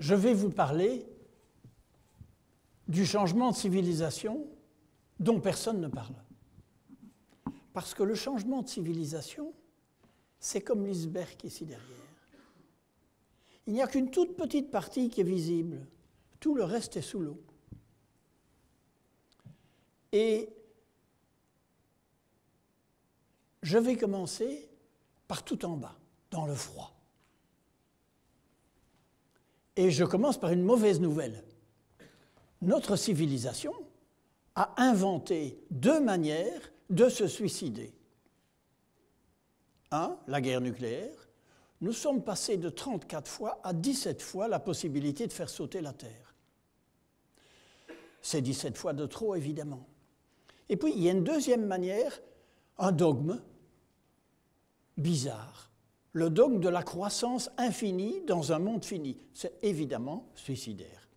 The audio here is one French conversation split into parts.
je vais vous parler du changement de civilisation dont personne ne parle. Parce que le changement de civilisation, c'est comme l'iceberg ici derrière. Il n'y a qu'une toute petite partie qui est visible. Tout le reste est sous l'eau. Et je vais commencer par tout en bas, dans le froid. Et je commence par une mauvaise nouvelle. Notre civilisation a inventé 2 manières de se suicider. 1, la guerre nucléaire. Nous sommes passés de 34 fois à 17 fois la possibilité de faire sauter la Terre. C'est 17 fois de trop, évidemment. Et puis, il y a une deuxième manière, un dogme bizarre. Le dogme de la croissance infinie dans un monde fini. C'est évidemment suicidaire.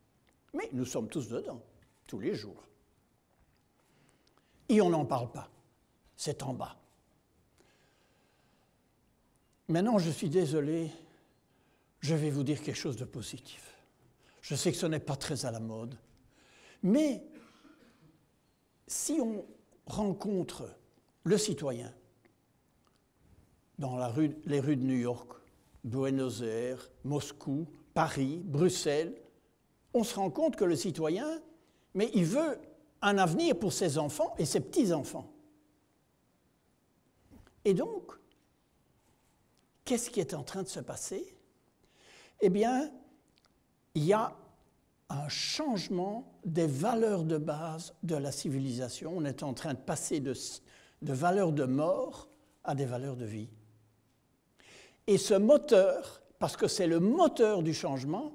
Mais nous sommes tous dedans, tous les jours. Et on n'en parle pas. C'est en bas. Maintenant, je suis désolé, je vais vous dire quelque chose de positif. Je sais que ce n'est pas très à la mode, mais si on rencontre le citoyen dans les rues de New York, Buenos Aires, Moscou, Paris, Bruxelles, on se rend compte que le citoyen, mais il veut un avenir pour ses enfants et ses petits-enfants. Et donc, qu'est-ce qui est en train de se passer? Eh bien, il y a un changement des valeurs de base de la civilisation. On est en train de passer de valeurs de mort à des valeurs de vie. Et ce moteur, parce que c'est le moteur du changement,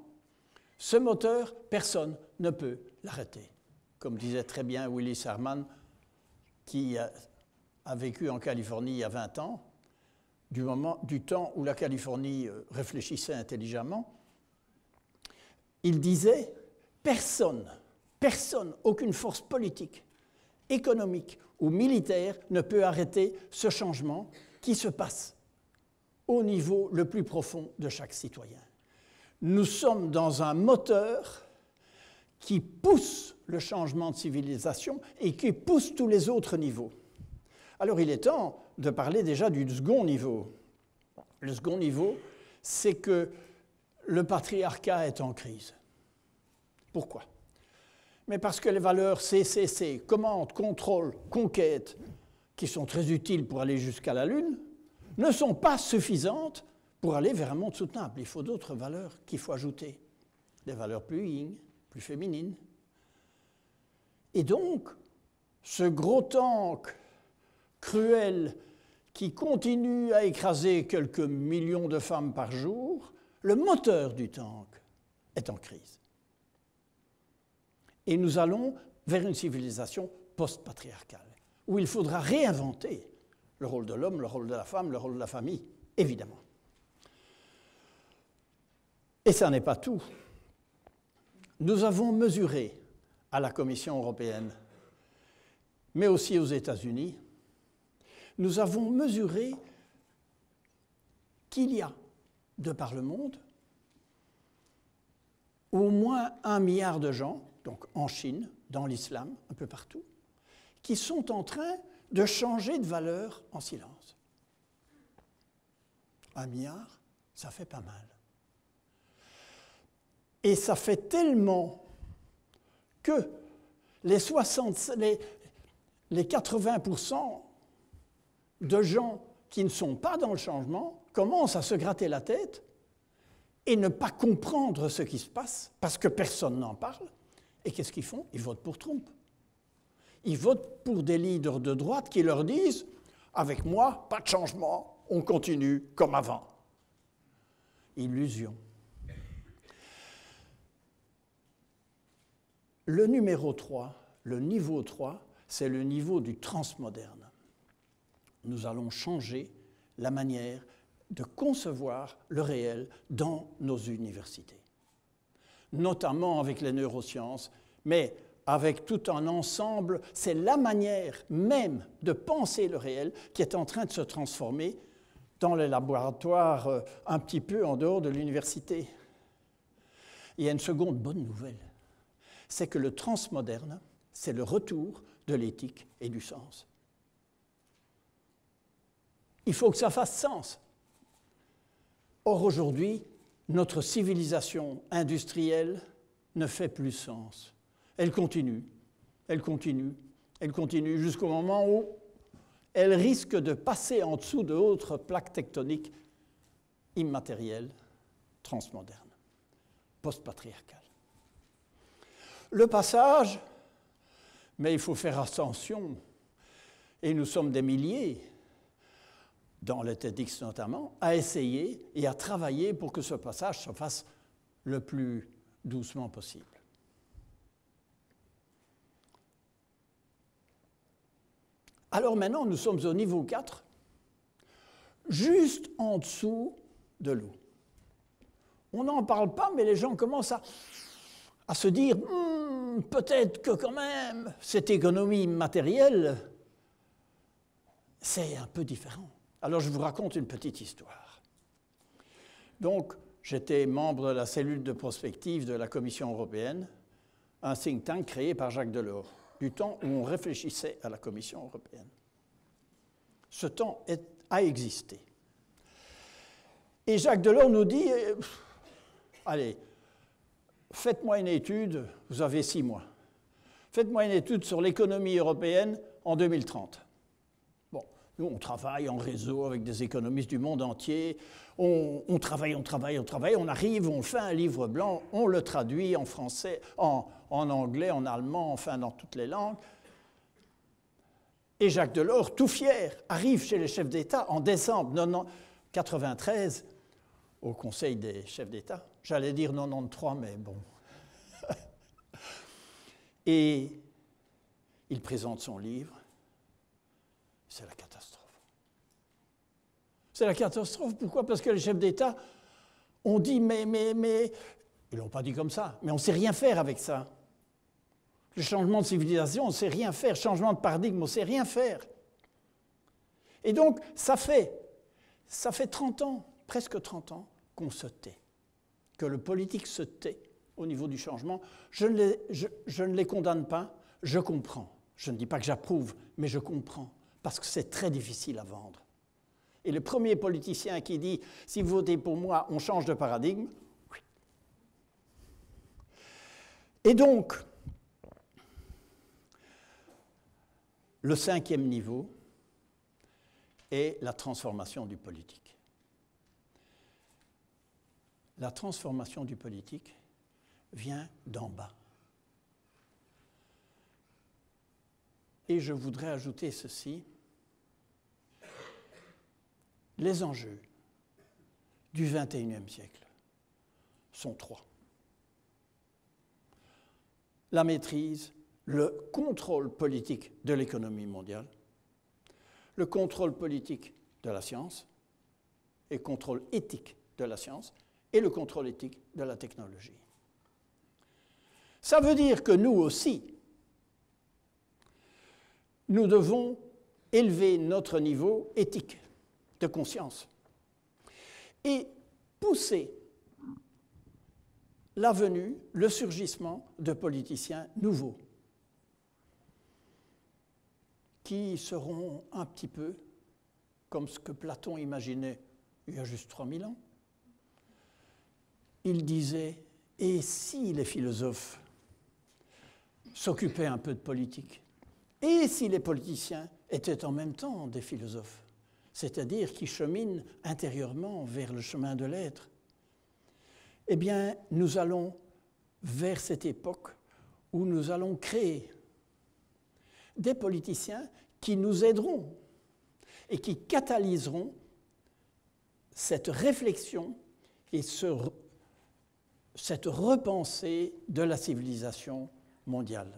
ce moteur, personne ne peut l'arrêter. Comme disait très bien Willis Harman, qui a vécu en Californie il y a 20 ans, du temps où la Californie réfléchissait intelligemment, il disait « personne, aucune force politique, économique ou militaire ne peut arrêter ce changement qui se passe au niveau le plus profond de chaque citoyen. Nous sommes dans un moteur qui pousse le changement de civilisation et qui pousse tous les autres niveaux. » Alors il est temps de parler déjà du second niveau. Le second niveau, c'est que le patriarcat est en crise. Pourquoi? Mais parce que les valeurs CCC, commande, contrôle, conquête, qui sont très utiles pour aller jusqu'à la Lune, ne sont pas suffisantes pour aller vers un monde soutenable. Il faut d'autres valeurs qu'il faut ajouter. Des valeurs plus yin, plus féminines. Et donc, ce gros tank cruel qui continue à écraser quelques millions de femmes par jour, le moteur du tank est en crise. Et nous allons vers une civilisation post-patriarcale, où il faudra réinventer le rôle de l'homme, le rôle de la femme, le rôle de la famille, évidemment. Et ça n'est pas tout. Nous avons mesuré à la Commission européenne, mais aussi aux États-Unis, nous avons mesuré qu'il y a, de par le monde, au moins 1 milliard de gens, donc en Chine, dans l'islam, un peu partout, qui sont en train de changer de valeur en silence. 1 milliard, ça fait pas mal. Et ça fait tellement que les 80% de gens qui ne sont pas dans le changement commencent à se gratter la tête et ne pas comprendre ce qui se passe parce que personne n'en parle. Et qu'est-ce qu'ils font? Ils votent pour Trump. Ils votent pour des leaders de droite qui leur disent « Avec moi, pas de changement, on continue comme avant. » Illusion. Le numéro 3, le niveau 3, c'est le niveau du transmoderne. Nous allons changer la manière de concevoir le réel dans nos universités, notamment avec les neurosciences, mais avec tout un ensemble, c'est la manière même de penser le réel qui est en train de se transformer dans les laboratoires un petit peu en dehors de l'université. Il y a une seconde bonne nouvelle, c'est que le transmoderne, c'est le retour de l'éthique et du sens. Il faut que ça fasse sens. Or, aujourd'hui, notre civilisation industrielle ne fait plus sens. Elle continue, elle continue, elle continue jusqu'au moment où elle risque de passer en dessous d'autres plaques tectoniques immatérielles, transmodernes, post-patriarcales. Le passage, mais il faut faire attention, et nous sommes des milliers, dans les TEDx notamment, à essayer et à travailler pour que ce passage se fasse le plus doucement possible. Alors maintenant, nous sommes au niveau 4, juste en dessous de l'eau. On n'en parle pas, mais les gens commencent à se dire peut-être que quand même, cette économie matérielle, c'est un peu différent. Alors je vous raconte une petite histoire. Donc, j'étais membre de la cellule de prospective de la Commission européenne, un think tank créé par Jacques Delors, du temps où on réfléchissait à la Commission européenne. Ce temps a existé. Et Jacques Delors nous dit, allez, faites-moi une étude, vous avez 6 mois. Faites-moi une étude sur l'économie européenne en 2030. Bon, nous, on travaille en réseau avec des économistes du monde entier. On travaille, on arrive, on fait un livre blanc, on le traduit en français, en anglais, en allemand, enfin dans toutes les langues. Et Jacques Delors, tout fier, arrive chez les chefs d'État en décembre 1993 au Conseil des chefs d'État. J'allais dire 93, mais bon. Et il présente son livre. C'est la catastrophe. C'est la catastrophe. Pourquoi? Parce que les chefs d'État ont dit mais... Ils ne l'ont pas dit comme ça, mais on ne sait rien faire avec ça. Le changement de civilisation, on ne sait rien faire. Le changement de paradigme, on ne sait rien faire. Et donc, ça fait 30 ans, presque 30 ans, qu'on se tait, que le politique se tait au niveau du changement. Je ne les condamne pas, je comprends. Je ne dis pas que j'approuve, mais je comprends, parce que c'est très difficile à vendre. Et le premier politicien qui dit « si vous votez pour moi, on change de paradigme », oui. Et donc, le 5e niveau est la transformation du politique. La transformation du politique vient d'en bas. Et je voudrais ajouter ceci. Les enjeux du XXIe siècle sont 3. La maîtrise, le contrôle politique de l'économie mondiale, le contrôle politique de la science et le contrôle éthique de la science et le contrôle éthique de la technologie. Ça veut dire que nous aussi, nous devons élever notre niveau éthique de conscience et pousser la venue, le surgissement de politiciens nouveaux qui seront un petit peu comme ce que Platon imaginait il y a juste 3000 ans. Il disait, et si les philosophes s'occupaient un peu de politique? Et si les politiciens étaient en même temps des philosophes, c'est-à-dire qui cheminent intérieurement vers le chemin de l'être? Eh bien, nous allons vers cette époque où nous allons créer des politiciens qui nous aideront et qui catalyseront cette réflexion et cette repensée de la civilisation mondiale.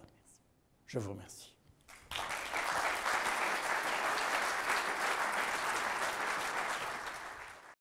Je vous remercie.